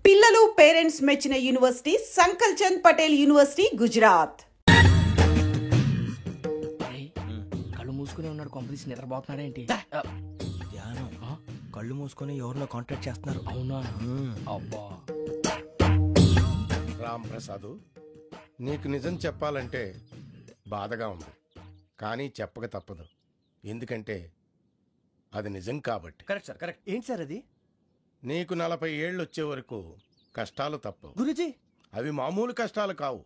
పిల్లలు పేరెంట్స్ మెచ్చిన university సంకల్ Chand Patel university Gujarat. కళ్ళు మూసుకునే ఉన్నాడు, కొంపదీసి నిద్రపోతున్నాడేంటి? ధ్యానం కళ్ళు మూసుకొని ఎవరినో కాంటాక్ట్ చేస్తున్నారు. అవునా? అబ్బా రామ్ ప్రసాద్, నీకు నిజం చెప్పాలంటే బాధగా ఉంది, కానీ చెప్పక తప్పదు. ఎందుకంటే అది నిజం కాబట్టి. Correct sir, correct. ఏంటి సార్ అది? నీకు 40 ఏళ్ళు వచ్చే వరకు కష్టాలు తప్పవు గురూజీ. అవి మామూలు కష్టాలు కావు,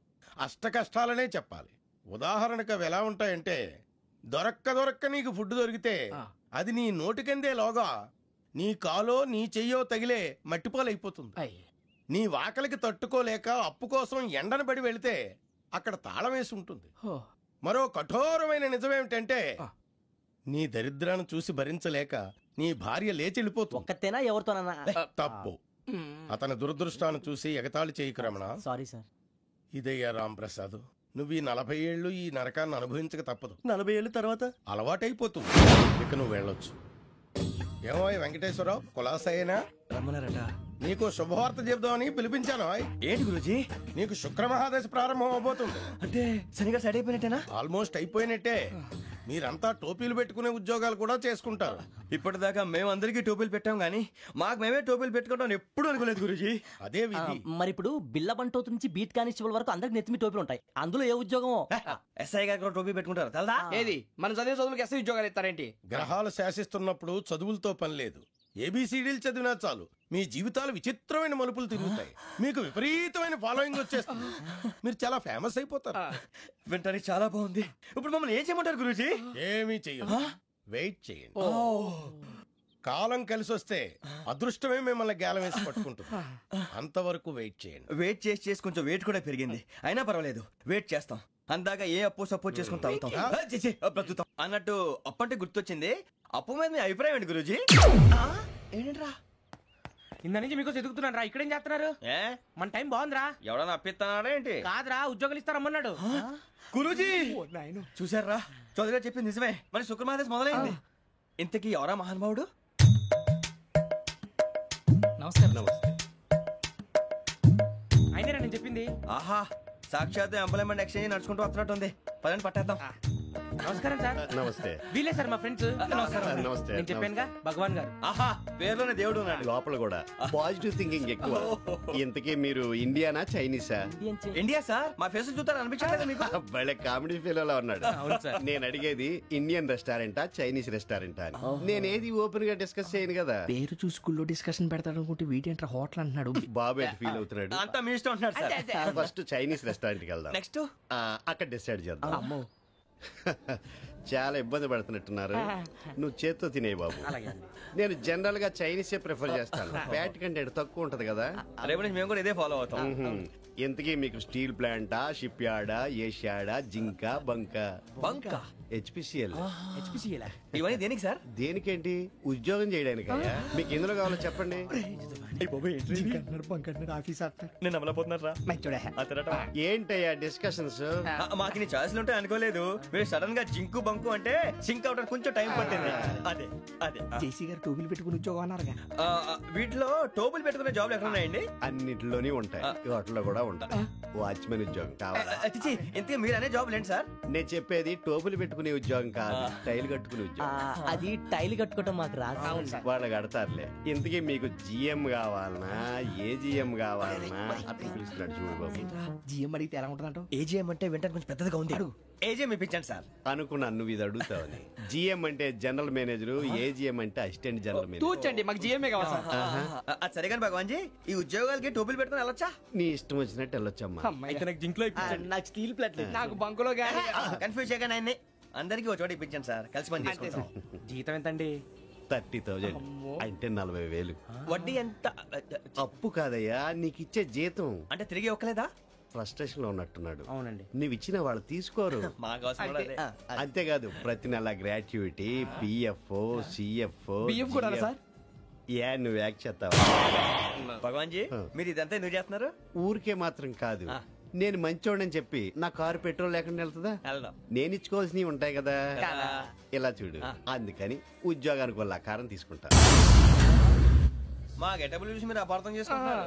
అష్ట కష్టాలనే చెప్పాలి. ఉదాహరణకు అవి ఎలా ఉంటాయంటే, దొరక్క నీకు ఫుడ్ దొరికితే అది నీ నోటికందే లోగా నీ కాలో నీ చెయ్యో తగిలే మట్టిపాలైపోతుంది. నీ వాకలికి తట్టుకోలేక అప్పు కోసం ఎండను పడి వెళితే అక్కడ తాళం వేసి ఉంటుంది. మరో కఠోరమైన నిజమేమిటంటే, నీ దరిద్రాన్ని చూసి భరించలేక నీ భార్య లేచి వెళ్ళిపోతుంది. ఒక్కతేనా ఎవరితోనన్నా? తప్పు. అతని దురదృష్టాన్ని చూసి ఎగతాళి చేయకు రమణ. Sorry sir. ఇదయ్యా రాంప్రసాద్, నువ్వు ఈ 40 ఏళ్ళు ఈ నరకాన్ని అనుభవించక తప్పదు. 40 ఏళ్ళ తర్వాత అలవాటైపోతుంది. ఇక నువ్వు వెళ్ళొచ్చు. ఏమో వెంకటేశ్వరరావు, కులాసైనా రమ్మన్నారట. నీకు శుభవార్త చెబుదామని పిలిపించాను. ఏంటి గురూజీ? నీకు శుక్రమహాదశ ప్రారంభం అవబోతుంది. అంటే శనిగా సెట్ అయిపోయినట్టేనా? ఆల్మోస్ట్ అయిపోయినట్టే. మీరంతా టోపీలు పెట్టుకునే ఉద్యోగాలు కూడా చేసుకుంటారు. ఇప్పటిదాకా మేమందరికీ టోపీలు పెట్టాం గానీ మాకు మేమే టోపీలు పెట్టుకుంటాం ఎప్పుడు అనుకోలేదు గురూజీ. అదే విధి. మరి ఇప్పుడు బిల్ల బంటోతు నుంచి బీట్ కానిస్టేబుల్ వరకు అందరికి నెత్తిమి టోపీలు ఉంటాయి. అందులో ఏ ఉద్యోగం? ఎస్ఐ గారు కూడా టోపీ పెట్టుకుంటారు తెలదా? ఏది మన చదివే చదువులకు ఎస్ఐ ఉద్యోగాలు ఇస్తారేంటి? గ్రహాలు శాసిస్తున్నప్పుడు చదువులతో పని లేదు. ఏబిసిడీలు చదివినా చాలు మీ జీవితాలు విచిత్రమైన మలుపులు తిరుగుతాయి. మీకు విపరీతమైన ఫాలోయింగ్ వచ్చేస్తుంది. మీరు చాలా ఫేమస్ అయిపోతారు. వింటానికి చాలా బాగుంది. ఇప్పుడు మమ్మల్ని ఏం చేయమంటారు గురూజీ? ఏమీ చెయ్యదు, వెయిట్ చేయండి. కాలం కలిసి వస్తే అదృష్టమే మిమ్మల్ని గేలం వేసి పట్టుకుంటుంది. అంతవరకు వెయిట్ చేయండి. వెయిట్ చేసి కొంచెం వెయిట్ కూడా పెరిగింది. అయినా పర్వాలేదు, వెయిట్ చేస్తాం. అందాక ఏ అప్పు సపోర్ట్ చేసుకుని తాగుతాం, బ్రతుకుతాం అన్నట్టు. అప్పు అంటే గుర్తొచ్చింది. అప్పు మీద మీ అభిప్రాయం ఏంటి గురూజీ? ఏంటరా ఇంత నుంచి మీకు ఎదుగుతున్నాను రా. ఇక్కడేం చేస్తున్నారు? మన టైం బాగుందిరా. ఎవడన్నా అప్పిస్తున్నాడా ఏంటి? కాదురా, ఉద్యోగాలు ఇస్తారమ్మన్నాడు గురూజీ. చూసారా, చౌదరిగా చెప్పింది నిజమే. మరి శుక్రమాదేశ్ మొదలైంది. ఇంతకీ ఎవరా మహానుభావుడు? నమస్కారం. అయినరా నేను చెప్పింది? ఆహా, సాక్షాత్ ఎంప్లాయ్మెంట్ ఎక్స్చేంజ్ నడుచుకుంటూ వస్తున్నట్టు ఉంది. పదండి పట్టేద్దాం. నమస్కారం సార్. నమస్తే. వీలే సార్ మా ఫ్రెండ్స్. నమస్తే. నేను చెప్పానుగా భగవాన్ గారు. ఆహా, పేర్లోనే దేవుడు ఉన్నాడు. లోపల కూడా పాజిటివ్ థింకింగ్ ఎక్కువ. ఇంతకీ మీరు ఇండియానా చైనీసా? India sir. మా ఫేస్ చూస్తారు అనిపించలేదు మీకు? భలే కామెడీ ఫీల్ అలా ఉన్నాడు. అవును సార్. నేను అడిగేది ఇండియన్ రెస్టారెంటా చైనీస్ రెస్టారెంటా అని. నేనేది ఓపెన్ గా డిస్కస్ చేయను కదా. పేరు చూసి స్కూల్లో డిస్కషన్ పెడతాడు అనుకుంటే వీటేంట్రా హోటల్ అంటున్నాడు. బాబు ఎట్ ఫీల్ అవుతున్నాడు. అంతా మీ ఇష్టం అంటున్నాడు సార్. ఫస్ట్ చైనీస్ రెస్టారెంట్ కి వెళ్దాం. నెక్స్ట్ అక్కడ డిసైడ్ చేద్దాం. చాలా ఇబ్బంది పడుతున్నట్టున్నారు. నువ్వు చేత్తో తినే బాబు. నేను జనరల్ గా చైనీసే ప్రిఫర్ చేస్తాను. ఫ్యాట్ కంటెంట్ తక్కువ ఉంటది కదా. రేపు నుంచి మేము కూడా ఇదే ఫాలో అవుతాం. ఇంతకీ మీకు స్టీల్ ప్లాంటా, షిప్ యార్డా, ఏషియాడా, జింక, బంకా? బంకా, హెచ్పిసిఎల్. ఇవన్నీ దేనికి సార్? దేనికేంటి? ఉద్యోగం చేయడానికి. మీకు ఎందులో కావాలో చెప్పండి. నేను అమలపోతున్నారా? ఏంటయ్యా డిస్కషన్స్? మాకు నీ ఛాయిస్లు ఉంటాయి అనుకోలేదు. మీరు సడన్ గా జింకు బంకు అంటే సింక్ అవడానికి కొంచెం టైం పట్టింది. అదే అదే జేసీ గారు టోపీలు పెట్టుకుని ఉద్యోగం అన్నారుగా. వీటిలో టోపులు పెట్టుకునే జాబ్లు ఎక్కడ ఉన్నాయండి? అన్నిటిలోనే ఉంటాయి, వాటిలో కూడా ఉంటాయి. వాచ్మెన్ ఉద్యోగం కావాలా? ఇంతకీ మీరు అనే జాబ్ ఏంటి సార్? నేను చెప్పేది టోపులు పెట్టుకునే ఉద్యోగం కాదు, టైల్ కట్టుకునే ఉద్యోగం. అది టైల్ కట్టుకోవటం మాకు రాదు. వాళ్ళు కడతారులే. ఇంతకీ మీకు జిఎం కావాలనా, ఏ జిఎం కావాలనా? అట్లా పిలుస్తున్నాడు చూడు బాబు. జిఎం అడిగితే ఎలా ఉంటుందంట? ఏజీఎం అంటే వింటానికి కొంచెం పెద్దదిగా ఉంది. ఏజీఎం ఇప్పించండి సార్. అనుకున్నాను నువ్వు ఇది అడుగుతావని. జిఎం అంటే జనరల్ మేనేజర్, ఏజిఎం అంటే అసిస్టెంట్ జనరల్ మేనేజర్. తూచండి, మాకు జిఎంఏ కావాలి సార్. అది సరే కానీ భగవాన్ జీ, ఈ ఉద్యోగాలకి టోపులు పెట్టుకుని వెళ్ళొచ్చా? నీ ఇష్టం వచ్చినట్టు వెళ్ళొచ్చమ్మా. అయితే నాకు జింక్లో నాకు స్టీల్ ప్లేట్ నాకు బంకులో గానీ. కన్ఫ్యూజ్ చేయగానే ఆయన్ని అందరికీ ఒక చోట ఇప్పించండి సార్. కలిసి పని చేసుకుంటాం. జీతం ఎంతండి? 30,000 అంటే 40,000. వడ్డీ ఎంత? అప్పు కాదయ్యా, నీకు ఇచ్చే జీతం. అంటే తిరిగి ఒక్కలేదా? ఫ్రస్ట్రేషన్ లో ఉన్నట్టున్నాడు. అవునండి. నువ్వు ఇచ్చిన వాళ్ళు తీసుకోరు. మాకు అవసరం కూడా అదే. అంతేకాదు ప్రతి నెల గ్రాట్యుటీ, పిఎఫ్, సిఎఫ్. బియ్యం కూడా సార్? ఏ నువ్వు యాక్ట్ చేస్తావా? భగవాన్ జీ, మీరు ఇదంతా ఎందుకు చేస్తున్నారు? ఊరికే మాత్రం కాదు, నేను మంచోడని చెప్పి నా కారు పెట్రోల్ లేకుండా వెళ్తుందా? నేను ఇచ్చుకోవాల్సినవి ఉంటాయి కదా. ఇలా చూడు, అందుకని ఉద్యోగానికి వాళ్ళ ఆకారం తీసుకుంటా. మా గెటబుల్ చూసి మీరు అపార్థం చేసుకుంటున్నారు.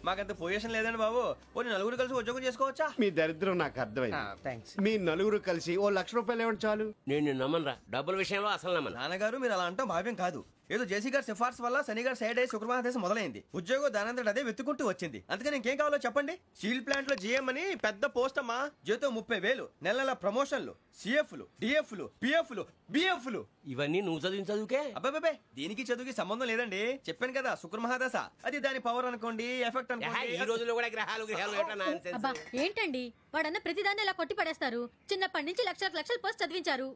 మాకంత పొజిషన్ లేదండి బాబు. పోనీ నలుగురు కలిసి ఉద్యోగం చేసుకోవచ్చా? మీ దరిద్రం నాకు అర్థమైంది. థ్యాంక్స్. మీ నలుగురు కలిసి ఓ ₹1,00,000 ఇవ్వండి చాలు. నేను నమ్మనరా, డబ్బుల విషయంలో అసలు నమ్మను. నాన్నగారు మీరు అలా అంటాం భావ్యం కాదు. ఏదో జేసీ గారి సిఫార్సు వల్ల శని గారు సైడ్ అయ్యి శుక్రవారం మొదలైంది. ఉద్యోగం దానంతటి అదే వెతుకుంటూ వచ్చింది. అందుకని ఇంకేం కావాలో చెప్పండి. స్టీల్ ప్లాంట్ లో జీఎం అని పెద్ద పోస్ట్ అమ్మా. జీతం 30,000, నెల నెల ప్రమోషన్లు, సిఎఫ్లు, డిఎఫ్లు, పిఎఫ్లు, బిఎఫ్లు. ఇవన్నీ నువ్వు చదివిన చదువుకే. అబ్బాబే దీనికి చదువుకి సంబంధం లేదండి. చెప్పాను కదా శుక్ర మహాదశ. అది దాని పవర్ అనుకోండి, ఎఫెక్ట్ ఈ అనుకోండి. రోజుల్లో కూడా గ్రహాలు ఏటా nonsense. అబ్బా ఏంటండి వాడన్న ప్రతిదాన్ని ఇలా కొట్టి పడేస్తారు. చిన్నప్పటి నుంచి లక్షలు పోస్ట్ చదివించారు.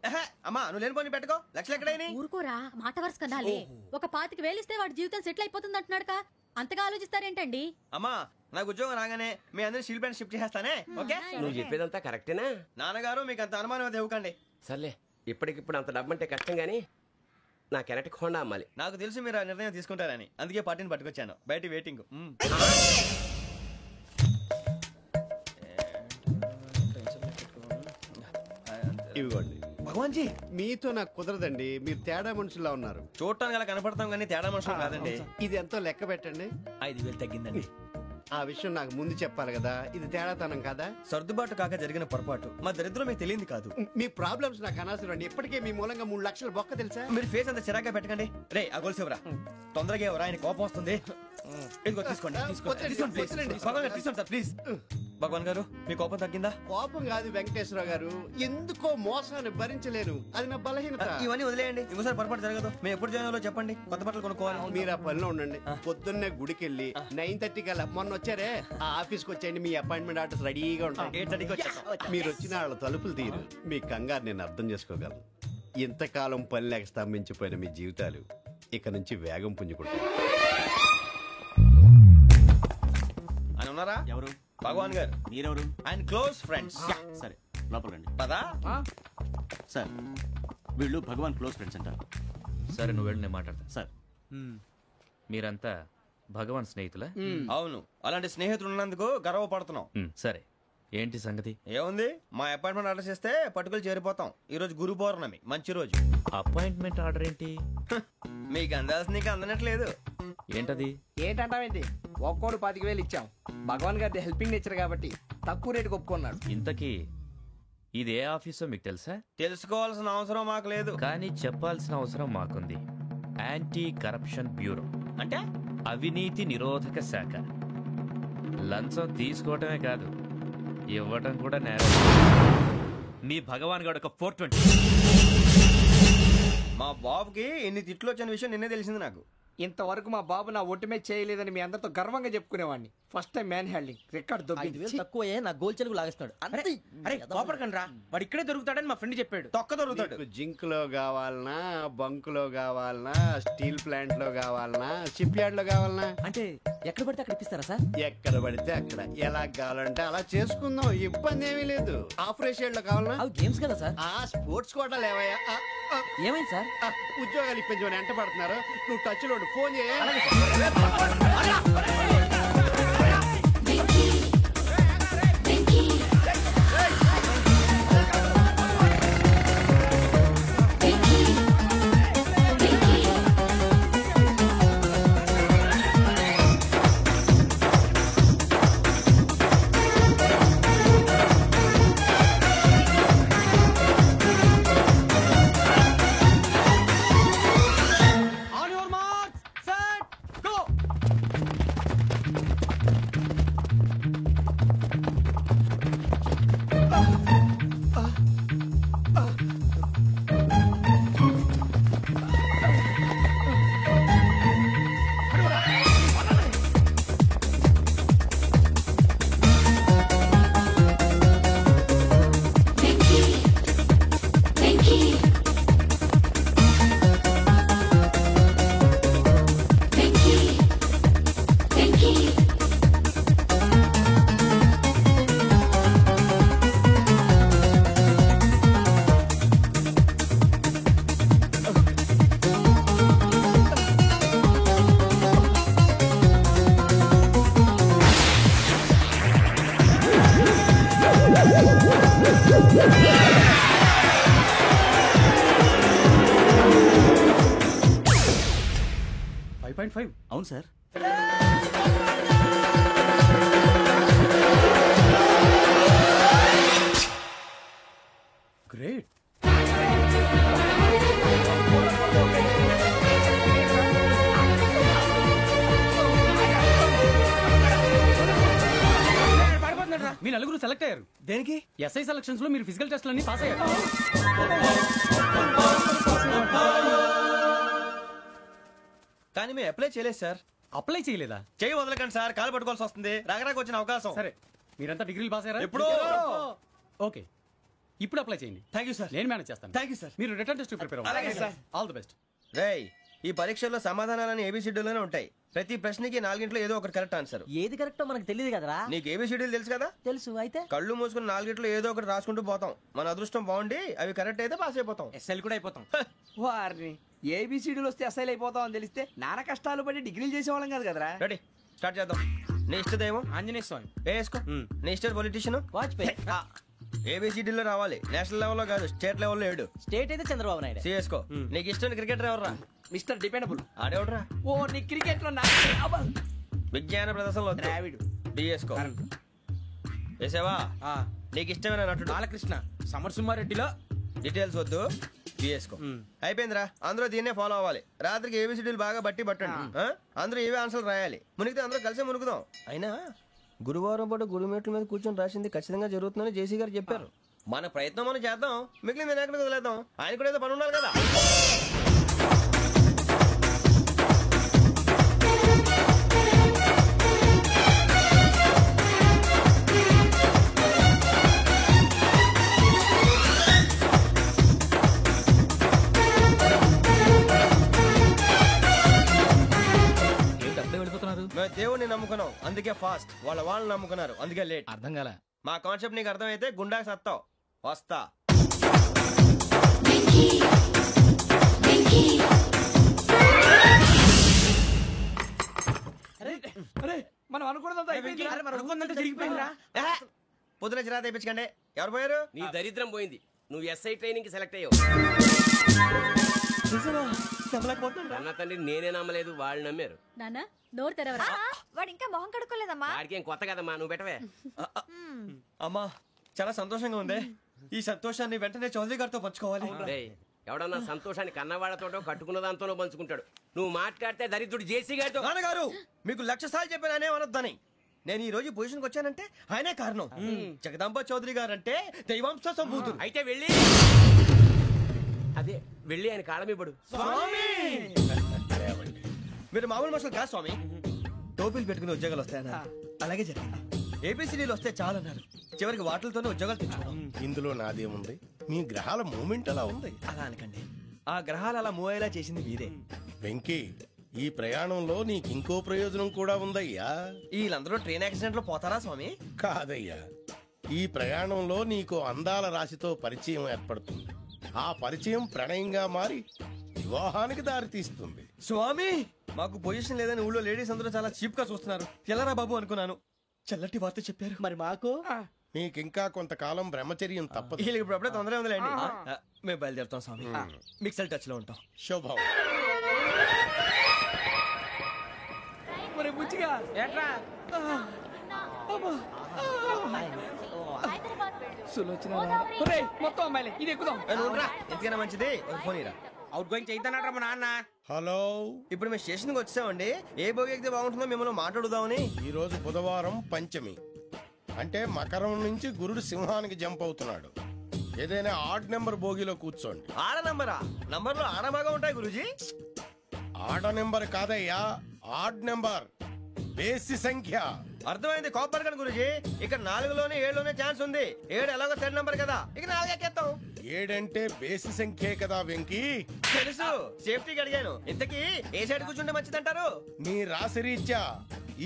అమ్మా నువ్వు లేని పోనీ పెట్టుకో. లక్షలు ఎక్కడైనా ఊరుకోరా, మాట వరుస కదాలే. ఒక 25,000 ఇస్తే వాడి జీవితం సెటిల్ అయిపోతుంది అంటున్నాడుక. అంతగా ఆలోచిస్తారేంటండి? అమ్మా నాకు ఉద్యోగం రాగానే మీ అందరినీ స్టీల్ ప్లాంట్ షిఫ్ట్ చేస్తానే. ఓకే నువ్వు చెప్పేదంతా కరెక్టేనా? నాన్నగారు మీకు అంత అనుమానం అది ఇవ్వకండి. సర్లే, ఇప్పటికిప్పుడు అంత డబ్బు అంటే కష్టం గానీ నాకు ఎలక్ట్రిక్ హోండా అమ్మాలి. నాకు తెలుసు మీరు ఆ నిర్ణయం తీసుకుంటారని, అందుకే పార్టీని పట్టుకొచ్చాను. బయట వెయిటింగ్. ఇవ్వండి. భగవాన్ జీ మీతో నాకు కుదరదండి. మీరు తేడా మనుషుల్లా ఉన్నారు. చూడటానికి అలా కనపడతాం కానీ తేడా మనుషులు కాదండి. ఇది ఎంతో లెక్క పెట్టండి. 5,000 తగ్గిందండి. ఆ విషయం నాకు ముందు చెప్పాలి కదా. ఇది తేడాతనం కదా. సర్దుబాటు కాక జరిగిన పొరపాటు. మా దరిద్రం మీకు తెలియదు కాదు. మీ ప్రాబ్లమ్స్ నాకు అనవసరం అండి. ఇప్పటికే మీ మూలంగా 3 లక్షల బొక్క తెలుసా. మీరు ఫేస్ అంత చిరాగ్గా పెట్టకండి. రే ఆ గొలుసు ఎవరా? తొందరగా ఎవరా? ఆయన కోపం వస్తుంది. ఇదిగో తీసుకోండి. తీసుకోండి ప్లీజ్. భగవాన్ గారు తీసుకోండి సార్ ప్లీజ్. భగవాన్ గారు మీ కోపం తగ్గిందా? కోపం కాదు వెంకటేశ్వర గారు, ఎందుకో మోసాన్ని భరించలేను. అది నా బలహీనత. ఇవన్నీ వదిలేయండి. ఇంకోసారి పొరపాటు జరగదు. మేము ఎప్పుడు జాయిన్ అవ్వాలో చెప్పండి. కొత్త బట్టలు కొనుక్కోవాలి. మీరు ఆ పనిలో ఉండండి. పొద్దున్నే గుడికి వెళ్ళి 9:30 కల్లా మొన్న వచ్చారే ఆ ఆఫీస్కి వచ్చేయండి. మీ అపాయింట్మెంట్ ఆర్డర్స్ రెడీగా ఉంటాయి. 8:30కి వచ్చేస్తాం. మీరు వచ్చిన వాళ్ళ తలుపులు తీరు. మీ కంగారు నేను అర్థం చేసుకోగలను. ఇంతకాలం పని లేక స్తంభించిపోయిన మీ జీవితాలు ఇక నుంచి వేగం పుంజుకుంటాయి. ఆయన ఉన్నారా? ఎవరు? భగవాన్ గారు. మీరెవరు? ఆయన క్లోజ్ ఫ్రెండ్స్. సరే లోపల రండి. పదా సార్ వీళ్ళు భగవాన్ క్లోజ్ ఫ్రెండ్స్ అంటారు. సరే నువ్వు వెళ్ళి నేను మాట్లాడతా. సార్ మీరంతా భగవాన్ స్నేహితులా? అవును. అలాంటి స్నేహితులు ఉన్నందుకు గర్వపడుతున్నాం. సరే ఏంటి సంగతి? ఏముంది, మా అపాయింట్మెంట్ ఆర్డర్ చేస్తే పట్టుకులు చేరిపోతాం. ఈ రోజు గురు పౌర్ణమి, మంచి రోజు. అపాయింట్మెంట్ ఆర్డర్ ఏంటి? మీకు అందాల్సిన నీకు అందనట్లేదు. ఏంటది? ఏంటంటావేంటి? ఒక్కోడు 25,000 ఇచ్చాం. భగవాన్ గారి హెల్పింగ్ నేచర్ కాబట్టి తక్కువ రేటుకి ఒప్పుకున్నాడు. ఇంతకీ ఇది ఏ ఆఫీసో మీకు తెలుసా? తెలుసుకోవాల్సిన అవసరం మాకు లేదు. కానీ చెప్పాల్సిన అవసరం మాకుంది. యాంటీ కరప్షన్ బ్యూరో అంటే అవినీతి నిరోధక శాఖ. లంచం తీసుకోవటమే కాదు, ఇవ్వటం కూడా నేరం. మీ భగవాన్ గారు ఒక 420. మా బాబుకి ఎన్ని తిట్లు వచ్చిన విషయం నిన్నే తెలిసింది నాకు. ఇంతవరకు మా బాబు నా ఒట్టుమే చేయలేదని మీ అందరితో గర్వంగా చెప్పుకునేవాడిని. First time man handing record 5,000 తక్కువ నా గోల్ చెలుగు లాగేస్తున్నాడు. అరే కోపడకండి రా, వాడు ఇక్కడే దొరుకుతాడని మా ఫ్రెండ్ చెప్పాడు. తొక్క దొరుకుతాడు. మీకు జింక్ లో కావాలనా, బంక్ లో కావాలనా, స్టీల్ ప్లాంట్ లో కావాలనా, షిప్ యార్డ్ లో కావాలనా? అంటే ఎక్కడ పడితే అక్కడ ఇప్పిస్తారా సార్? ఎక్కడ పడితే అక్కడ ఎలా కావాలంటే అలా చేసుకుందాం. ఇబ్బంది ఏమీ లేదు. ఆపరేషన్ లో కావాలనా? అవి గేమ్స్ కదా సార్. ఆ స్పోర్ట్స్ కోటా లేవయ్యా. ఏమైంది సార్? ఉద్యోగాలు ఇప్పించమని ఎంట పడుతున్నారు. నువ్వు టచ్ లో ఫోన్ చేయ. 9.5 అవును సార్. గ్రేట్. మీ నలుగురు సెలెక్ట్ అయ్యారు. దేనికి? ఎస్ఐ సెలక్షన్స్ లో మీరు ఫిజికల్ టెస్ట్ అన్ని పాస్ అయ్యారు. కానీ మేము అప్లై చేయలేదు సార్. అప్లై చేయలేదా? చేయి వదలకండి సార్, కాలు పట్టుకోవాల్సి వస్తుంది. రాగరాకు వచ్చిన అవకాశం. సరే, మీరంతా డిగ్రీలు పాస్ అయ్యారా? ఎప్పుడో. ఓకే, ఇప్పుడు అప్లై చేయండి. Thank you sir. నేను మేనేజ్ చేస్తాను. Thank you sir. మీరు రిటర్న్ టెస్ట్ ప్రిపేర్ అలాగే అవ్వండి. సార్. All the best. రేయ్, ఈ పరీక్షల్లో సమాధానాలని ఏబిసిడ్యూల్లోనే ఉంటాయి. ప్రతి ప్రశ్నకి 4 ఏదో ఒకటి కరెక్ట్ ఆన్సర్. ఏది కరెక్టో మనకు తెలియదు కదరా. నీకు ఏబిసిడ్యూల్ తెలుసు కదా? తెలుసు. అయితే కళ్ళు మూసుకుని 4 ఏదో ఒకటి రాసుకుంటూ పోతాం. మన అదృష్టం బాగుండి అవి కరెక్ట్ అయితే పాస్ అయిపోతాం. ఎస్ఎల్ కూడా అయిపోతాం. వారిని ఏబిసిడీలు వస్తే ఎస్ఐలు అయిపోతాం అని తెలిస్తే నాన్న కష్టాలు పడి డిగ్రీలు చేసేవాళ్ళం కాదు కదరా. రెడీ, స్టార్ట్ చేద్దాం. నీ ఇష్టదేమో ఆంజనేయ స్వామి. వేసుకో. నీ ఇష్ట పొలిటీషియన్ వాజ్పేయి. ఏబిసిడీలో రావాలి. నేషనల్ లెవెల్లో కాదు, స్టేట్ లెవెల్లో 7. స్టేట్ అయితే చంద్రబాబు నాయుడు. సిఎస్కో. నీకు ఇష్టం క్రికెటర్ ఎవర్రా? Mister dependable. ఆడేవడరా? ఓ నీ క్రికెట్ లో విజ్ఞాన ప్రదర్శనలో ద్రావిడు. డిఎస్కో. వేసావా? నీకు ఇష్టమైన నటుడు? బాలకృష్ణ. సమర్సింహారెడ్డిలో డీటెయిల్స్ వద్దు, బిఎస్కో. అయిపోయిందిరా. అందరూ దీన్నే ఫాలో అవ్వాలి. రాత్రికి ఏబిసిడీలు బాగా బట్టి పట్టండి. అందరూ ఏవే ఆన్సర్లు రాయాలి. మునిగితే అందరూ కలిసి మునుగుదాం. అయినా గురువారం పాటు గురుమేట్ల మీద కూర్చొని రాసింది ఖచ్చితంగా జరుగుతుందని జేసీ గారు చెప్పారు. మన ప్రయత్నం మనం చేద్దాం, మిగిలిన వినాయకుడికి వదిలేద్దాం. ఆయన కూడా ఏదో పని ఉండాలి కదా. మేము దేవుడిని నమ్ముకున్నాం, అందుకే ఫాస్ట్. వాళ్ళని నమ్ముకున్నారు, అందుకే లేట్. అర్థం కాల. మా కాన్సెప్ట్ నీకు అర్థమైతే గుండా సత్తావు. వస్తా. మనం అనుకున్నదంతా జరిగిపోయిందిరా. పొద్దున చిరా తెప్పించకండి. ఎవరు పోయారు? నీ దరిద్రం పోయింది. నువ్వు ఎస్ఐ ట్రైనింగ్ కి సెలెక్ట్ అయ్యావు. అన్న తండ్రి నేనే నమ్మలేదు, వాళ్ళు నమ్మారు. నాన్న నోరు తెరవరా. వాడు ఇంకా మొహం కడుక్కోలేదమ్మా. వాడికి ఏం కొత్త కదమ్మా, నువ్వు పెట్టవే. అమ్మా, చాలా సంతోషంగా ఉంది. ఈ సంతోషాన్ని వెంటనే చౌదరి గారితో పంచుకోవాలి. డేయ్, ఎవడన్నా సంతోషాన్ని కన్నవాళ్లతోటో కట్టుకున్న దాంతోనో పంచుకుంటాడు. నువ్వు మాట్లాడితే దరిద్రుడు జేసీ గారితో. నాన్నగారు, మీకు 1,00,000 సార్లు చెప్పాను అనే అనొద్దని. నేను ఈ రోజు పొజిషన్కి వచ్చానంటే ఆయనే కారణం. జగదాంబ చౌదరి గారు అంటే దైవాంశ సంభూతుడు. అయితే వెళ్ళి అదే వెళ్ళి ఆయన కాళ్ళమివ్వడు. మీరు మామూలు మనుషులు కాదు స్వామి. టోపీలు పెట్టుకుని ఉద్యోగాలు వస్తాయన్నారు, అలాగే జరిగింది. ఏబిసిడీలు వస్తే చాలన్నారు, చివరికి వాటిలతోనే ఉద్యోగాలు తెచ్చుకున్నాం. ఇందులో నాదేముంది? మీ గ్రహాల మూమెంట్ అలా ఉంది. అలా అనకండి, ఆ గ్రహాలు అలా మూవ్ అయ్యేలా చేసింది మీరే. వెంకీ, ఈ ప్రయాణంలో నీకు ఇంకో ప్రయోజనం కూడా ఉందయ్యా. వీళ్ళందరూ ట్రైన్ యాక్సిడెంట్ లో పోతారా స్వామి? కాదయ్యా, ఈ ప్రయాణంలో నీకు అందాల రాశితో పరిచయం ఏర్పడుతుంది. ఆ పరిచయం ప్రణయంగా మారి వివాహానికి దారితీస్తుంది. స్వామి, మాకు పొజిషన్ లేదని ఊళ్ళో లేడీస్ అందరూ చాలా చీప్ గా చూస్తున్నారు. ఎలారా బాబు అనుకున్నాను. చల్లటి వార్త చెప్పారు. మరి మాకు మీకింకా కొంతకాలం బ్రహ్మచర్యం తప్పదు. వీళ్ళకి ఇప్పుడు అప్పుడే తొందరగా ఉందిలేండి. మేము బయలుదేరుతాం స్వామి. మిక్సెల్ టచ్ లో ఉంటాం. శుభం. మొత్తం అమ్మాయిలే, ఇది ఎక్కుదాం. ఎందుకైనా మంచిది ఒక ఫోన్ ఇరా. అవుట్ గోయింగ్ చేద్దానట్రా మా నాన్న. హలో, ఇప్పుడు మేము స్టేషన్కి వచ్చామండి. ఏ బోగి ఎక్కితే బాగుంటుందో మిమ్మల్ని మాట్లాడుదామని. ఈ రోజు బుధవారం పంచమి, అంటే మకరం నుంచి గురుడు సింహానికి జంప్ అవుతున్నాడు. ఏదైనా ఆడ్ నెంబర్ బోగిలో కూర్చోండి. ఆడ నంబరా? నంబర్లో ఆడ బాగా ఉంటాయి గురూజీ. ఆడ నెంబర్ కాదయ్యా, ఆడ్ నెంబర్, బేసి సంఖ్య. అర్థమైంది. కాపర్ కానీ గురూజీ, ఇక్కడ 4లోనే 7లోనే ఛాన్స్ ఉంది. 7 ఎలాగో సెడ్ నంబర్ కదా, ఇక 4 ఎక్కేస్తాం. 7 అంటే బేసి సంఖ్యే కదా వెంకీ. తెలుసు, సేఫ్టీకి అడిగాను. ఇంతకీ ఏ సైడ్ కూర్చుంటే మంచిదంటారు? నీ రాశి రీత్యా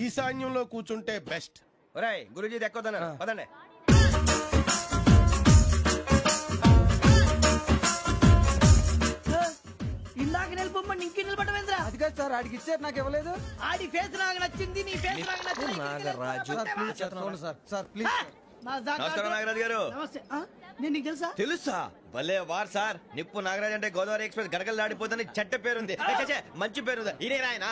ఈశాన్యంలో కూర్చుంటే బెస్ట్. ఒరేయ్, గురూజీ దెక్కొద్దన్నారు, పదండి. ఇందాక నిలబొమ్మని ఇంకే నిలబడమేంద్రా? అది కాదు సార్, ఆడికి ఇచ్చారు, నాకు ఇవ్వలేదు. ఆడి ఫేస్ నాకు నచ్చింది, నీ ఫేస్ నాకు నచ్చింది. Nagaraju, sir please. నమస్కారం నాగరాజు గారు. నేను నీకు తెలుసా? తెలుసా? భలే వార్ సార్. నిప్పు నాగరాజ్ అంటే గోదావరి ఎక్స్ప్రెస్ గడగలు దాడిపోతుంది చెట్ట పేరుంది. మంచి పేరు ఇదే ఆయన.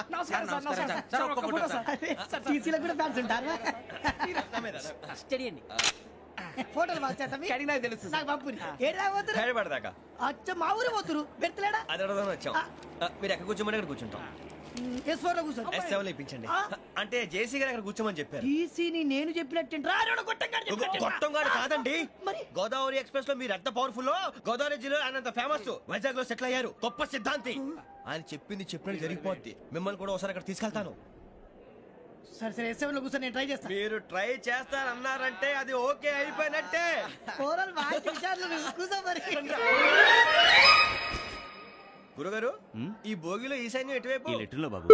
ఫోటోలు తెలుసు మా ఊరు పోతురు పెడతలేడా? అది అడగదామని వచ్చాం. మీరు ఎక్కడ కూర్చోమని అక్కడ కూర్చుంటాం. S7 ఇప్పించండి. అంటే జేసీ గారు అక్కడ కూర్చోమని చెప్పారు. నేను చెప్పినట్టు గొట్టంగాడు కాదండి. గోదావరి ఎక్స్ప్రెస్ లో మీరు ఎంత పవర్ఫుల్, గోదావరి జిల్లా ఆయన ఫేమస్, వైజాగ్ లో సెటిల్ అయ్యారు, గొప్ప సిద్ధాంతి. ఆయన చెప్పింది చెప్పినట్టు జరిగిపోద్ది. మిమ్మల్ని కూడా ఒకసారి అక్కడ తీసుకెళ్తాను. సరే S7 లో కూర్చొని నేను ట్రై చేస్తాను. మీరు ట్రై చేస్తారన్నారంటే అది ఓకే అయిపోయినట్టే. గురుగారు, ఈ భోగిలో ఈశాన్యం ఎటువైపు? బాబు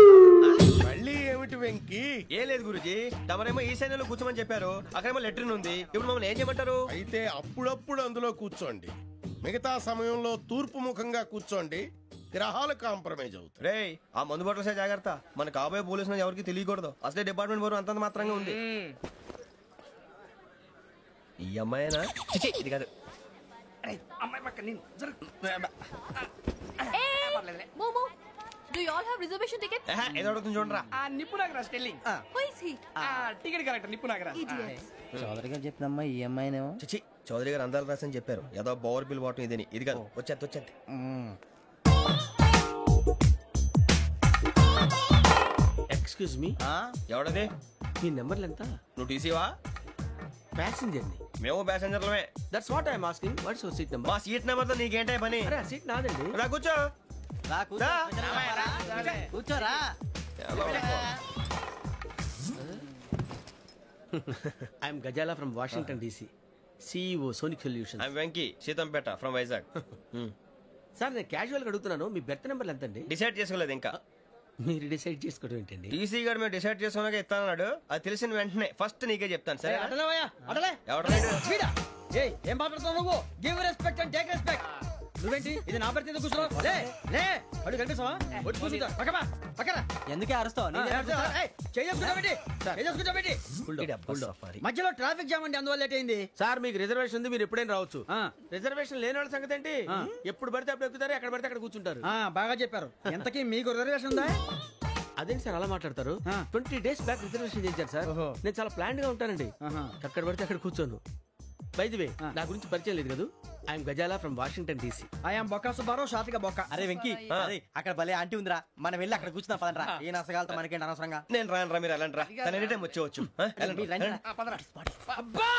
మళ్ళీ ఏమిటి వెంకీ? ఏం లేదు గురుజీ, తమరేమో ఈశాన్యంలో కూర్చోమని చెప్పారు, అక్కడేమో లెట్రిన్ ఉంది. ఇప్పుడు మమ్మల్ని ఏం చేయమంటారు? అయితే అప్పుడప్పుడు అందులో కూర్చోండి, మిగతా సమయంలో తూర్పు ముఖంగా కూర్చోండి. గ్రహాలు కాంప్రమైజ్ అవుతాయి. రే, ఆ మందు బాటలసే జాగ్రత్త. మన కాబోయే పోలీసులు ఎవరికి తెలియకూడదు. అసలే డిపార్ట్మెంట్ బోరు అంతంత మాత్రంగా ఉంది. ఈ అమ్మాయినా? ఇది కాదు. అమ్మాయి పక్క నేను Do you all have reservation tickets? ఏదో అడుగుతుంది చూడరా. నిప్పు Nagaraj telling. Who is he? Ticket correct నిప్పు నాగరాజ్. చౌదరి గారు చెప్పినమ్మా ఈ అమ్మాయినేమో. చిచి, చౌదరి గారు అందాలు రాసని చెప్పారు. ఏదో బోర్ బిల్ వాటం ఇదని. ఇది కాదు. వచ్చేది. Excuse me, ఎవడది? మీ నెంబర్లు ఎంత? నువ్వు టీసీవా? ప్యాసింజర్ ని. మేము ప్యాసెంజర్లమే. That's what I'm asking. What's your seat number? మా సీట్ నెంబర్ తో నీకేంటే పని? అరే ఆ సీట్ నాదండి. రా కూర్చో. కూర్చోరా. I'm Ghazala from Washington DC, CEO sonic solutions. I'm Venky, Seethampeta from Vizag. Sir నేను క్యాజువల్ గా అడుగుతున్నాను, మీ బెర్త్ నెంబర్లు ఎంత అండి? డిసైడ్ చేసుకోలేదు ఇంకా. మీరు డిసైడ్ చేసుకోవడం ఏంటండి? టీసీ గారు మేము డిసైడ్ చేసుకున్నాక ఇస్తానన్నాడు. అది తెలిసిన వెంటనే ఫస్ట్ నీకే చెప్తాను. సరే? ఏం మాట్లాడుతావు నువ్వు? Give respect and take respect. నువ్వేంటి ఇది నా పరిస్థితి ఎందుకు కూర్చున్నావు? లే అడుగు కనిపిస్తావా? వచ్చి కూర్చుంటా. పక్కన ఎందుకే అరుస్తావు? మధ్యలో ట్రాఫిక్ జామ్ అండి, అందువల్ల లేట్ అయింది. సార్ మీకు రిజర్వేషన్ ఉంది, మీరు ఎప్పుడైనా రావచ్చు. రిజర్వేషన్ లేని వాళ్ళ సంగతి ఏంటి? ఎప్పుడు పడితే అప్పుడు ఎక్కుతారు, ఎక్కడ పడితే అక్కడ కూర్చుంటారు. బాగా చెప్పారు. ఎంతకీ మీకు రిజర్వేషన్ ఉందా? అదేంటి సార్ అలా మాట్లాడతారు? 20 days బ్యాక్ రిజర్వేషన్ చేశారు సార్. నేను చాలా ప్లాన్డ్ గా ఉంటానండి. అక్కడ పడితే అక్కడ కూర్చోను. బై ది వే, నా గురించి పరిచయం లేదు కదా. I'm Ghazala from Washington DC. I'm Bokka Subbarao, షాతిగా బొక్క. అరే వెంకీ, అక్కడ భలే ఆంటీ ఉందిరా, మనం వెళ్ళి అక్కడ కూర్చున్నా పదనరా. ఏ నసగాలతో మనకేంటి అనవసరంగా. నేను రాను. మీరు ఎలాంటి రా, తన ఎనీ టైం వచ్చేవచ్చు. అబ్బా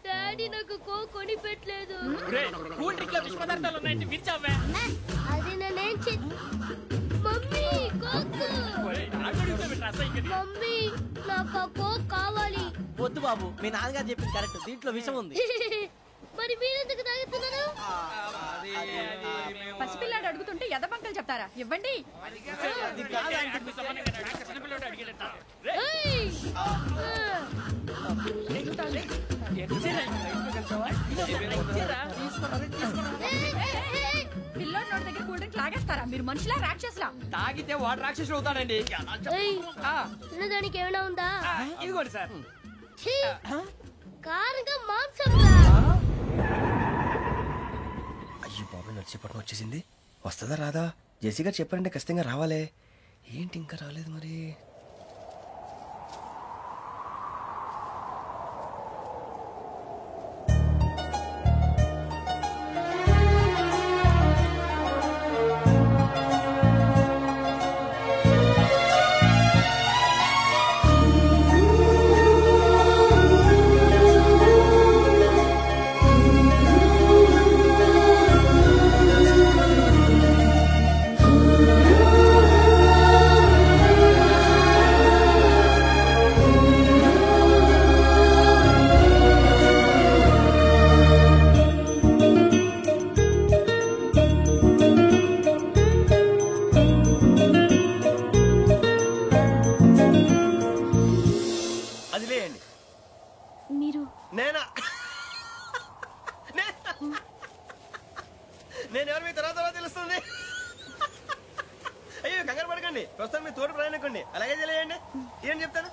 డాడీ నాకు కోక్ కొని పెట్టలేదు. అది నేనేం మమ్మీ కోక్. మమ్మీ నాకు కోక్ కావాలి. వద్దు బాబు, మీ నాన్నగారు చెప్పింది కరెక్ట్, దీంట్లో విషయం ఉంది. మరి మీరెందుకు తాగుతున్నారు? పసిపిల్లాడు అడుగుతుంటే ఎదబంకలు చెప్తారా? ఇవ్వండి. పిల్లోడి నోటి దగ్గర కూల్ డ్రింక్ లాగేస్తారా? మీరు మనుషులా రాక్షసులా? తాగితే వాడు రాక్షసుడు అవుతాడండి. తినడానికి ఏమైనా ఉందా? ఇదిగోండి సార్. కారంగా మాంసం. అయ్యో బాబు, నడిచేపట్నం వచ్చేసింది. వస్తుందా రాదా? జెసి గారు చెప్పారంటే ఖచ్చితంగా రావాలే. ఏంటి ఇంకా రాలేదు మరి? నేను ఎవరు మీ తర్వాత తెలుస్తుంది. అయ్యో కంగారు పడకండి, ప్రస్తుతం మీ తోడు ప్రయాణకండి. అలాగే తెలియండి, ఏం చెప్తాను.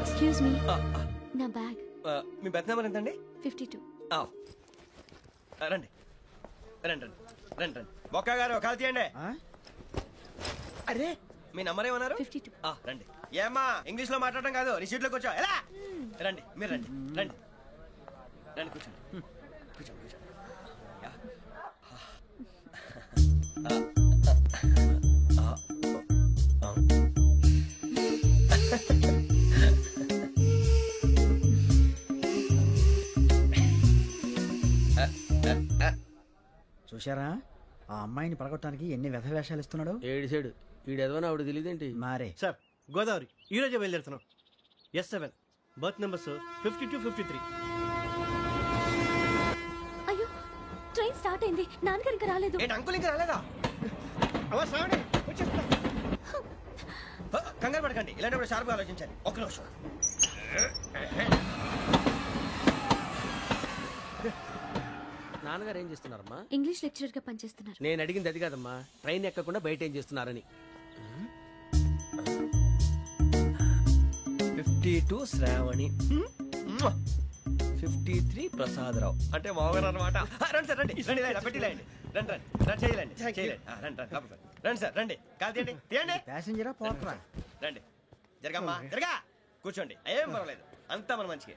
ఎక్స్క్యూజ్ మీ, నా బ్యాగ్. మీ బెత్ నెంబర్ ఎంతండి? 52. రండి రండి రండి రండి రండి. బొక్క గారు కాల్ తీయండి. అరే మీ నంబర్ ఏమన్నారు? 52. రండి. ఏమ్మా ఇంగ్లీష్ లో మాట్లాడటం కాదు, నీ సీట్లో కూర్చో. ఎలా రండి, మీరు రండి రండి రండి, కూర్చోండి కూర్చోండి కూర్చోండి. చూశారా ఆ అమ్మాయిని పడగొట్టడానికి ఎన్ని వ్యధ వేషాలు ఇస్తున్నాడు. ఏడు సైడు ఈడెదవని ఆవిడ తెలియదేంటి. మారే సార్ గోదావరి ఈ రోజే బయలుదేరుతున్నాం. S7 berth numbers 52, 53. అయ్యో ట్రైన్ స్టార్ట్ అయింది, నాన్నగారు ఇంకా రాలేదు. ఏంటి అంకుల్ ఇంకా రాలేదా? కంగారు పడకండి, ఇలాంటప్పుడు షార్ప్గా ఆలోచించండి. ఒక్క నిమిషం. నాన్నగారు ఏం చేస్తున్నారమ్మా? ఇంగ్లీష్ లెక్చరర్ గా పనిచేస్తున్నారు. నేను అడిగింది అది కాదమ్మా, ట్రైన్ ఎక్కకుండా బయట ఏం చేస్తున్నారని. 52 శ్రావణి, 53 ప్రసాదరావు అంటే మామగారు అనమాట. రండి సార్, రండి రండి, పెట్టి లేండి. రండి రండి రండి, చేయలేండి చేయలేండి. రండి రండి లోపలికి రండి సార్, రండి కాల్ తీయండి తీయండి. ప్యాసింజరా పోట్రా. రండి జరగమ్మా, జరగా కూర్చోండి, ఏం పర్వాలేదు, అంతా మన మంచిగా.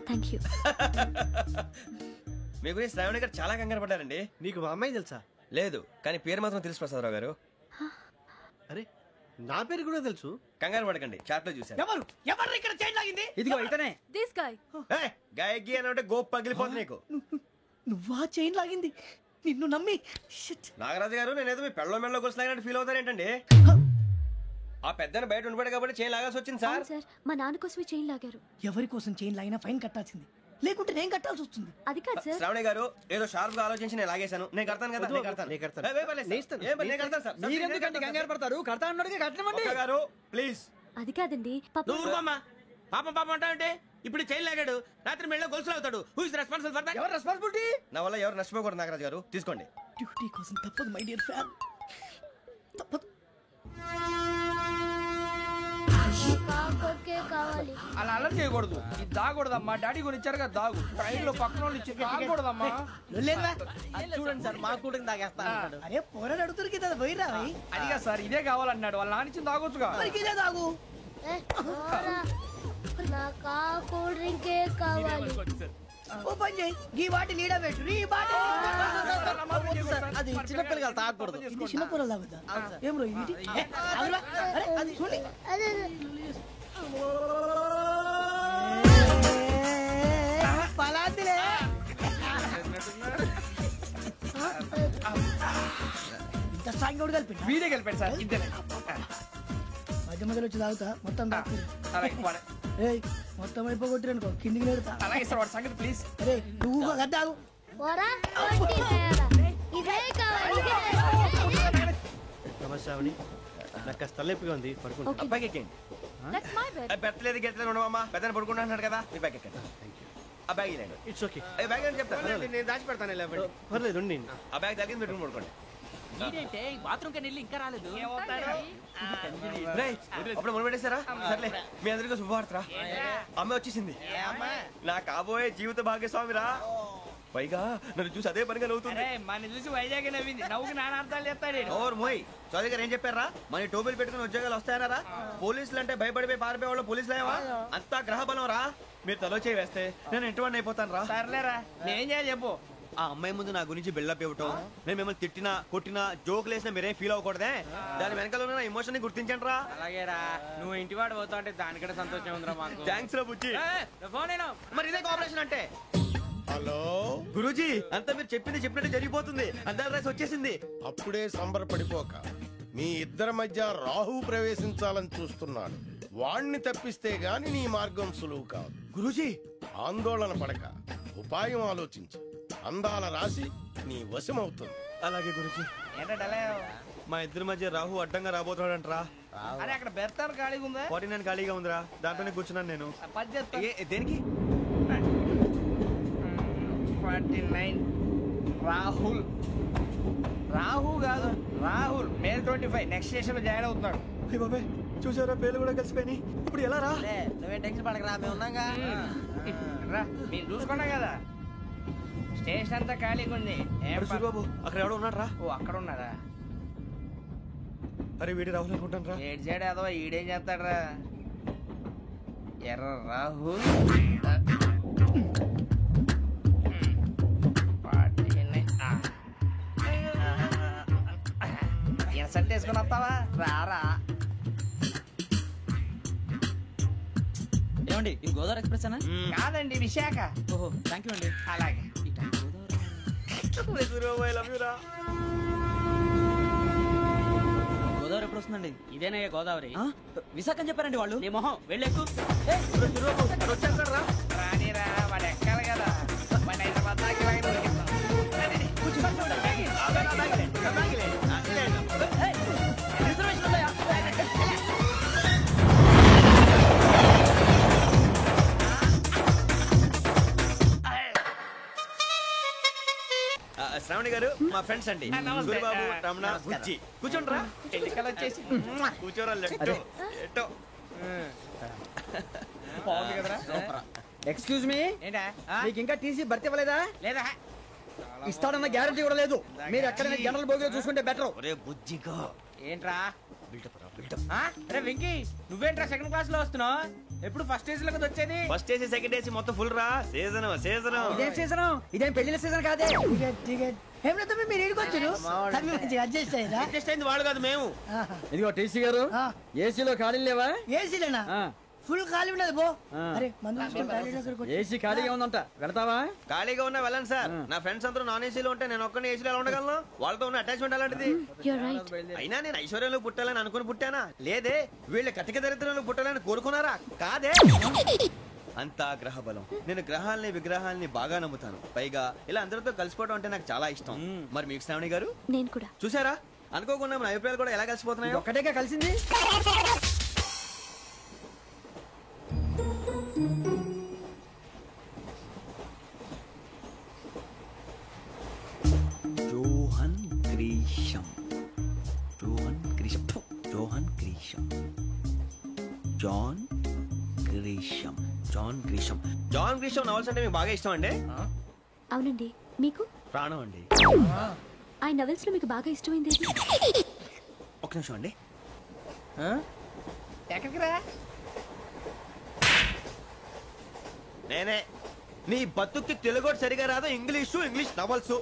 Thank you. మీ గురించి శ్రావణి గారు చాలా కంగారు పడ్డారండి. నీకు మా అమ్మాయి తెలుసా? లేదు, కానీ పేరు మాత్రం తెలుసు ప్రసాదరావు గారు. అరే నా పేరు కూడా తెలుసు. కంగారు పడకండి, చాట్ లో చూసాను. ఎవరు ఎవరు ఇక్కడ చైన్ లాగింది? ఇదిగో ఇతనే. This guy. గాయకి అని అంటే గోప్ పగిలిపోతుంది నీకు. నువ్వా చైన్ లాగింది? నిన్ను నమ్మి. నాగరాజు గారు, నేనేదో మీ పెళ్ళ మెళ్ళలో గురిసిలాగినట్టు ఫీల్ అవుతారేంటండి? ఆ పెద్దని బయట ఉండిపోయాడు కాబట్టి చైన్ లాగాల్సి వచ్చింది సార్. సార్ మా నాన్న కోసమే చైన్ లాగారు. ఎవరి కోసం చైన్ లాగినా ఫైన్ కట్టాల్సింది, లేకుంటే నేను కట్టాల్సి వస్తుంది. అది కాదు సార్. శ్రావణి గారు ఏదో షార్ప్ గా ఆలోచించి నేను లాగేశాను. నేను కడతాను కదా, నేను కడతాను. నేను కడతాను సార్. మీరెందుకంటే కంగారు పడతారు? కడతా అన్నాడుగా, కట్టమండి. గారు ప్లీజ్. అది కాదండి నువ్వు ఊరుకోమ్మా. పాపం పాపం అంటావంటే ఇప్పుడు చైన్ లాగాడు, రాత్రి మెళ్ళ గొలుసులు అవుతాడు. Who is responsible for that? ఎవరు రెస్పాన్సిబిలిటీ? నా వల్ల ఎవరు నష్టపోకూడదు నాగరాజు గారు, తీసుకోండి. డ్యూటీ కోసం తప్పదు మై డియర్ ఫ్యాన్, తప్పదు. అలా అలర్ట్ చేయకూడదు, ఇది దాగకూడదమ్మా. డాడీ కొని ఇచ్చారు కదా దాగు, ట్రైన్ లో పక్కన వాళ్ళు ఇచ్చి దాగకూడదమ్మా. చూడండి సార్, మా కూడా తాగేస్తా. అరే పోరాడు అడుగుతారు కదా, పోయిరా. అదిగా సార్, ఇదే కావాలన్నాడు. వాళ్ళ నాన్న ఇచ్చింది తాగొచ్చుగా. ఇదే తాగు. ఓ పని చేయి, ఈ బాటి లీడ పెట్టు. ఈ బాటి అది చిన్నపిల్లలు తాగకూడదు. చిన్నపిల్లలు తాగుతా. ఏం రో ఇది? అరే అది చూడండి. పలాతిలే. ఇంత స్ట్రాంగ్ కూడా కలిపి వీడే కలిపాడు సార్. ఇంతేనే మధ్య మధ్యలో వచ్చి తాగుతా, మొత్తం తాగుతుంది. అలాగే మొత్తం అయిపోగొట్టి అనుకో, కిందికి నేడుతా. అలాగే సార్, వాడి సంగతి ప్లీజ్. అరే నువ్వు కదా తాగు. నమస్కారం, నాకు కాస్త తలెప్పిగా ఉంది, పడుకుంటా. అబ్బాయికి ఎక్కండి. పెట్టలేదు గెట్టలేదు ఉండవమ్మా, పెద్దని పడుకుంటున్నాడు కదా, మీ బ్యాగ్ ఎక్కండి. ఆ బ్యాగ్ ఇలాండి. It's okay. బ్యాగ్ అని చెప్తాను, నేను దాచి పెడతాను. పర్లేదు ఉండి. ఆ బ్యాగ్ తగ్గింది పెట్టుకుని పడుకోండి. బాత్రూమ్ కి వెళ్ళి ఇంకా రాలేదు. అప్పుడు మొదలు పెట్టేశారా? సర్లే, మీ అందరికీ శుభవార్తరా, అమ్మ వచ్చేసింది. నా కాబోయే జీవిత భాగ్యస్వామిరా. పైగా నన్ను చూసి అదే పనిగా నవ్వుతుంది. మన చూసి వైజాగ్ నవ్వింది. నవ్వుకి నాన్న అర్థాలు చెప్తాడు. ఓర్ మోయ్, చౌదరి గారు ఏం చెప్పారా? మన టోబీలు పెట్టుకుని ఉద్యోగాలు వస్తాయన్నారా? పోలీసులు అంటే భయపడిపోయి పారిపోయే వాళ్ళు పోలీసులేవా? అంతా గ్రహ బలం రా. మీరు తలో చేయి వేస్తే నేను ఇంటివాడిని అయిపోతాను రా. సర్లేరా, నేనేం చేయాలి చెప్పు. ఆ అమ్మాయి ముందు నా గురించి బిల్డప్ ఇవ్వటం, నేను మిమ్మల్ని తిట్టినా కొట్టినా జోకులు వేసినా మీరేం ఫీల్ అవ్వకూడదే. దాని వెనకాల ఉన్న ఎమోషన్ ని గుర్తించండి రా. అలాగేరా, నువ్వు ఇంటివాడు పోతా అంటే దానికంటే సంతోషం ఉందిరా మాకు. థ్యాంక్స్ రా బుజ్జి. ఫోన్ అయినా మరి ఇదే కోఆపరేషన్ అంటే. హలో గురూజీ, అంతా మీరు చెప్పింది చెప్పినట్టు జరిగిపోతుంది. అందరి రైస్ వచ్చేసింది. అప్పుడే సంబరపడిపోక మీ ఇద్దరి మధ్య రాహు ప్రవేశించాలని చూస్తున్నాడు. వాణ్ణి తప్పిస్తే గాని నీ మార్గం సులువు కాదు. గురూజీ, ఆందోళన పడక, ఉపాయం ఆలోచించి అందాల రాశి నీ వశమవుతుంది. అలాగే గురూజీ. మా ఇద్దరి మధ్య రాహు అడ్డంగా రాబోతున్నాడంట్రా. అరే అక్కడ బెర్తాను ఖాళీగా ఉందా? 49 ఖాళీగా ఉందిరా, దాంట్లోనే కూర్చున్నాను నేను. దేనికి? 49 రాహుల్. రాహు కాదు, రాహుల్. మే 25 నెక్స్ట్ స్టేషన్ లో జాయిన్ అవుతున్నాడు. బాబాయ్ చూసారా, పేర్లు కూడా కలిసిపోయి. ఇప్పుడు ఎలా రా? నువ్వే టెన్షన్ పడకరా, మేము ఉన్నాగా. రా, మీరు చూసుకున్నా కదా స్టేషన్ అంతా ఖాళీగా ఉంది. బాబు అక్కడ ఎవడో ఉన్నాడు రా. ఓ అక్కడ ఉన్నారా? అరే వీడి రాహుల్ అనుకుంటాను రా. ఏడు చేయడం అదో ఈడేం చేస్తాడరా? ఎర్ర రాహుల్. ఇన్సల్ట్ వేసుకుని వస్తావా? రారా. ఏమండి ఇది గోదావరి ఎక్స్ప్రెస్ అనా? కాదండి, విశాఖ. ఓహో థ్యాంక్ యూ అండి. అలాగే. గోదావరి ఎప్పుడు వస్తుందండి? ఇదేనయ్య గోదావరి. విశాఖ అని చెప్పారండి వాళ్ళు. నీ మొహం వెళ్ళెక్కు. రానిరా, వాడు ఎక్కాలి కదా. వాడు హైదరాబాద్ దాకా ఇలాగే దొరికిస్తాం. శ్రావణి గారు మా ఫ్రెండ్స్ అండి. గురుబాబు, రమణ, బుజ్జి. కూర్చోండి రా. ఎన్నికలు వచ్చేసి కూర్చోరా. లెట్టో ఎట్టో. బాగుంది కదరా? ఎక్స్క్యూజ్ మీ, ఏంటా? మీకు ఇంకా టీసీ భర్తీ ఇవ్వలేదా? లేదా ఇస్తాడన్న గ్యారంటీ కూడా లేదు. మీరు ఎక్కడైనా జనరల్ బోగిలో చూసుకుంటే బెటర్. ఒరే బుజ్జిగా. ఏంట్రా? బిల్డప్ రా, బిల్డప్. అరే వెంకీ, నువ్వేంట్రా సెకండ్ క్లాస్ లో వస్తున్నావు? ఎప్పుడు ఫస్ట్ ఏసీ లో వచ్చేది? ఫస్ట్ ఏసీ సెకండ్ ఏసీ మొత్తం ఫుల్ రా. Season season. ఇదేం సీజన్? ఇదేం పెళ్లిన సీజన్ కాదే. మీరు ఇడికొచ్చారు, అడ్జస్ట్ అయ్యారా? అడ్జస్ట్ అయింది వాళ్ళు కాదు, మేము. ఇదిగో టీసీ గారు, ఏసీలో ఖాళీ లేవా? ఏసీలేనా? ఫుల్ ఖాళీ ఉన్నది బో. అరే ఏసీ ఖాళీగా ఉందంట, వెళతావా? ఖాళీగా ఉన్నా వెళ్ళండి సార్. నా ఫ్రెండ్స్ అందరూ నాన్ ఏసీలో ఉంటే నేను ఒక్కనే ఏసీలో ఎలా ఉండగలను? వాళ్ళతో ఉన్న అటాచ్మెంట్ అలాంటిది. అయినా నేను ఐశ్వర్యంలో పుట్టాలని అనుకుని పుట్టానా? లేదే. వీళ్ళు కటిక దరిద్రంలో పుట్టాలని కోరుకున్నారా? కాదే. అంతా గ్రహ బలం. నేను గ్రహాలని విగ్రహాలని బాగా నమ్ముతాను. పైగా ఇలా అందరితో కలిసిపోవడం అంటే నాకు చాలా ఇష్టం. మరి మీకు శ్రావణి గారు? నేను కూడా. చూసారా, అనుకోకుండా మన అభిప్రాయాలు కూడా ఎలా కలిసిపోతున్నాయి. ఒక్కటేగా కలిసింది. John Grisham. John Grisham. John Grisham. John Grisham. John Grisham. John Grisham novels అంటే మీకు బాగా ఇష్టం అండి? అవునండి. మీకు? ప్రాణం అండి. ఆ నవెల్స్ లో మీకు బాగా ఇష్టమైంది? ఒక్క నిమిషం అండి. ఎక్కడికి రా? నేనే. నీ బతుక్కి తెలుగు సరిగా రాదు, ఇంగ్లీష్ నవల్స్.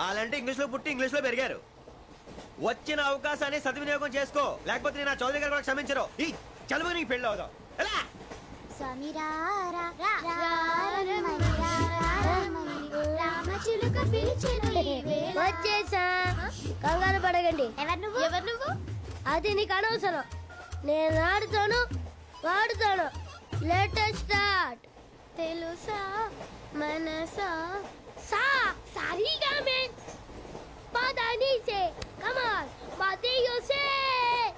అలాంటి ఇంగ్లీష్ లో పుట్టి ఇంగ్లీష్ లో పెరిగారు. వచ్చిన అవకాశాన్ని సద్వినియోగం చేసుకో, లేకపోతే నేను నా చౌదరి గారు కూడా క్షమించరు. ఈ చలువు నీకు పెళ్ళి అవుదాం. ఎలా? వచ్చేసా, కంగారు పడకండి. ఎవరు నువ్వు? అది నీకు అనవసరం. నేను ఆడుతాను, వాడుతాను. Latest start. తెలుసా మనసా సా సారీగా మే పదని సే కమాల్ పదియో సే.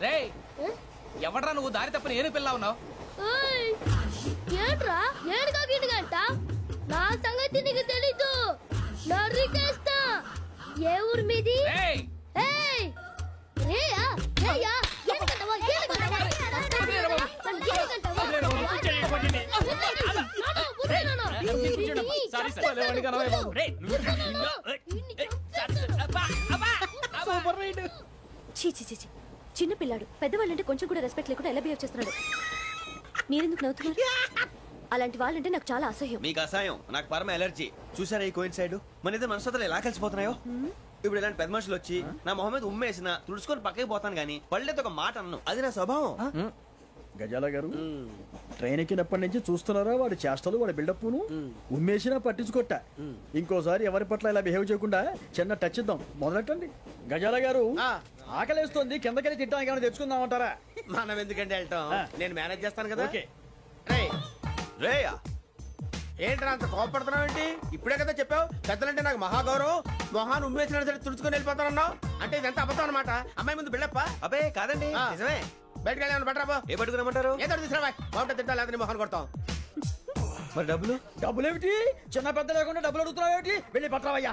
రేయ్, ఎవడ్రా నువ్వు? దారి తప్పని ఏను పిల్ల ఉన్నావు? ఓయ్, ఏంట్రా ఏడుగా గిడుగంట? నా సంగతి నీకు తెలీదు. నరికేస్తా. ఏ ఊరు మీది? ఏయ్ రేయా రేయా ఏడుగంటవా? చిన్న పిల్లాడు పెద్దవాళ్ళంటే కొంచెం కూడా రెస్పెక్ట్ లేకుండా ఎలా బిహేవ్ చేస్తున్నాడు. మీరెందుకు నవ్వుతున్నారు? అలాంటి వాళ్ళంటే నాకు చాలా అసహ్యం. మీకు అసహ్యం, నాకు పరమ ఎలర్జీ. చూసారా ఈ కోయిన్సైడ్? మన ఇద్దరు మనసులో ఎలా కలిసిపోతున్నాయో. ఇప్పుడు ఇలాంటి పెద్ద మనుషులు వచ్చి నా మొహం మీద ఉమ్మేసిన తుడుచుకొని పక్కకి పోతాను గానీ పళ్ళేతో ఒక మాట అన్ను. అది నా స్వభావం. గజాల గారు ట్రైన్ ఎక్కినప్పటి నుంచి చూస్తున్నారా వాడి చేష్టలు వాడి బిల్డప్ను ఉమ్మేసినా పట్టించుకోట ఇంకోసారి ఎవరి పట్ల ఇలా బిహేవ్ చేయకుండా చిన్న టచ్ ఇద్దాం మొదలెట్టండి గజాల గారు ఆకలేస్తోంది కిందకెళ్ళి తిట్టానికి ఏమైనా తెచ్చుకుందామంటారా మనం ఎందుకంటే వెళ్తాం నేను మేనేజ్ చేస్తాను కదా ఓకే. రేయా ఏంట్రా అంత కోపడుతున్నావు ఏంటి ఇప్పుడే కదా చెప్పావు పెద్దలంటే నాకు మహాగౌరవం మొహాన్ని ఉమ్మేసిన సరే తుడుచుకొని వెళ్ళిపోతానన్నావు అంటే ఇదంతా అబద్ధం అనమాట అమ్మాయి ముందు బిల్డప్ప అబ్బే కాదండి నిజమే బయటకు వెళ్ళాను బట్రాబో ఏ పట్టుకురమ్మంటారు ఏదో తీసుకురా బాగుంటుంది తింటా లేదా మొహాన్ని కొడతాం మరి డబ్బులు డబ్బులు ఏమిటి చిన్న పెద్ద లేకుండా డబ్బులు అడుగుతున్నావు ఏమిటి వెళ్ళి పట్టరావయ్యా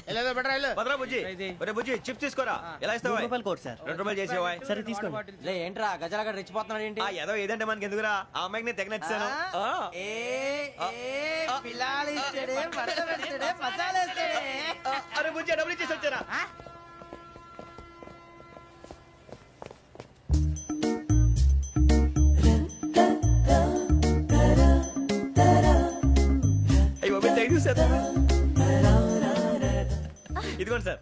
వెళ్ళేదో బట్రా వెళ్ళు భద్రా బుజ్జి ఒరే బుజ్జి చిప్స్ తీసుకోరా ఎలా ఇస్తావా కోట్ సార్ 2 రూపాయలు చేసేవా సరే తీసుకోండి లే ఏంట్రా గజాల గారు రెచ్చిపోతున్నాడు ఏంటి ఏదో ఏదంటే మనకి ఎందుకురా ఆ అమ్మాయికి నేను తెగ నచ్చాను అరే బుజ్జి డబ్బులు ఇచ్చేసి వచ్చారా ఇదిగోండి సార్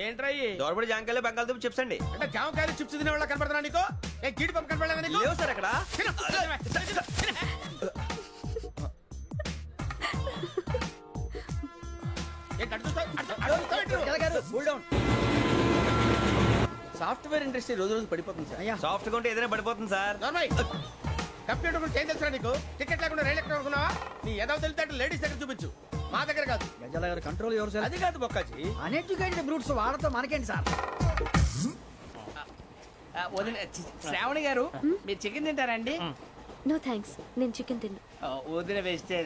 ఏంట్రా దోరబడి జాంకాయలు బంగాళదుంప చిప్స్ అండి అంటే జామకాయలు చిప్స్ తినే వాళ్ళ కనపడుతున్నా నీకు ఏ గీడి పంప కనపడలేదా నీకు లేవు సార్ అక్కడ సాఫ్ట్వేర్ ఇండస్ట్రీ రోజు రోజు పడిపోతుంది సార్ సాఫ్ట్ గా ఉంటే ఏదైనా పడిపోతుంది సార్ కంప్యూటర్ గురించి ఏం తెలుసా నీకు టికెట్ లేకుండా రైలు ఎక్కడ అనుకున్నావా నీ ఏదో తెలితే లేడీస్ దగ్గర చూపించు మా దగ్గర కాదు గజాల గారు కంట్రోల్ ఎవరు సార్ అది కాదు బొక్కాజీ అన్ఎడ్యుకేటెడ్ బ్రూట్స్ వాడతో మనకేంటి సార్ శ్రావణి గారు మీరు చికెన్ తింటారండి నో థ్యాంక్స్ నేను చికెన్ తిన్నా వదిన వేస్తే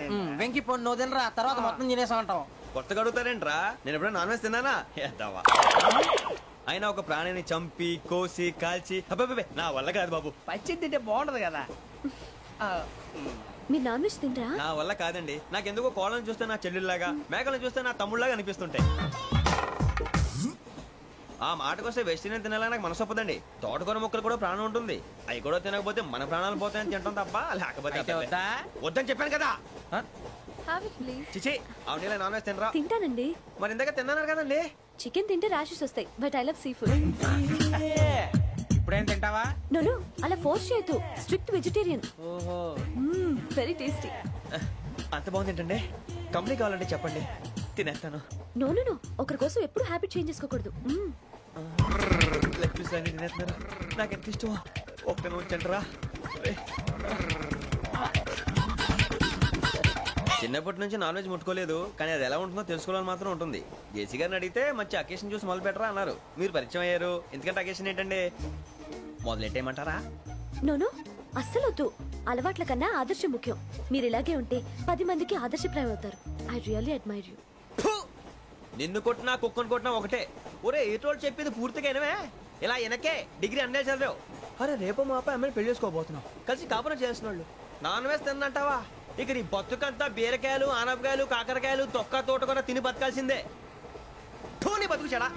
వెంకి పొన్ను నువ్వు తినరా తర్వాత మొత్తం తినేసా ఉంటాం కొత్తగా అడుగుతారేంట్రా నేను ఎప్పుడైనా నాన్ వెజ్ తిన్నానా ఎద్దావా అయినా ఒక ప్రాణిని చంపి కోసి కాల్చి అబ్బబ్బే నా వల్ల కాదు బాబు పచ్చి తింటే బాగుంటది కదా మీరు నాన్ వెజ్ తినరా నా వల్ల కాదండి నాకెందుకో కోళ్ళని చూస్తే నా చెల్లెళ్ళలాగా మేకలను చూస్తే నా తమ్ముళ్ళలాగా అనిపిస్తుంటాయి ఆ మాటకొస్తే వెస్టిరియన్ తినాలని నాకు మనసు ఒప్పదండి తోటకూర మొక్కలు కూడా ప్రాణం ఉంటుంది అవి కూడా తినకపోతే మన ప్రాణాలు పోతాయని తింటాం తప్ప లేకపోతే వద్దని చెప్పాను కదా చిచి అవునీ నాన్ వెజ్ తినరా తింటానండి మరి ఇందాక తిన్నాను కదండి చికెన్ తింటే ర్యాషెస్ వస్తాయి but I love sea food ఇప్పుడేం తింటావా నో అలా ఫోర్స్ చేయొద్దు స్ట్రిక్ట్ వెజిటేరియన్ ఓహో వెరీ టేస్టీ అంత బాగుంది ఏంటండి కంపెనీ కావాలంటే చెప్పండి తినేస్తాను నో ఒకరి కోసం ఎప్పుడు హ్యాబిట్ చేంజ్ చేసుకోకూడదు లెగ్ పీస్ అన్ని తినేస్తున్నారు నాకు ఎంత ఇష్టం ఒక్క ఉంచండిరా చిన్నప్పటి నుంచి నాన్ వెజ్ ముట్టుకోలేదు కానీ అది ఎలా ఉంటుందో తెలుసుకోవాలని మాత్రం ఉంటుంది జేసీ గారిని అడిగితే మంచి అకేషన్ చూసి మొదలు పెట్టరా అన్నారు మీరు పరిచయం అయ్యారు ఎందుకంటే అకేషన్ ఏంటండి మొదలెట్టేయమంటారా నో అస్సలు వద్దు అలవాట్ల కన్నా ఆదర్శం ముఖ్యం మీరు ఇలాగే ఉంటే 10 మందికి ఆదర్శప్రాయం అవుతారు ఐ రియల్లీ అడ్మైర్ యూ నిన్ను కొట్టినా కుక్కను కొట్టినా ఒకటే ఒరే ఏటోళ్ళు చెప్పింది పూర్తిగా వినవే ఇలా వెనకే డిగ్రీ అన్నే చదివావు అరే రేపు మా అబ్బాయి అమ్మని పెళ్లి చేసుకోబోతున్నావు కలిసి కాపురం చేసిన వాళ్ళు నాన్ వెజ్ తిన్నంటావా ఇక నీ బతుకంతా బీరకాయలు ఆనపకాయలు కాకరకాయలు తొక్క తోట కూడా తిని బతకాల్సిందే నీ బతుకు చెడా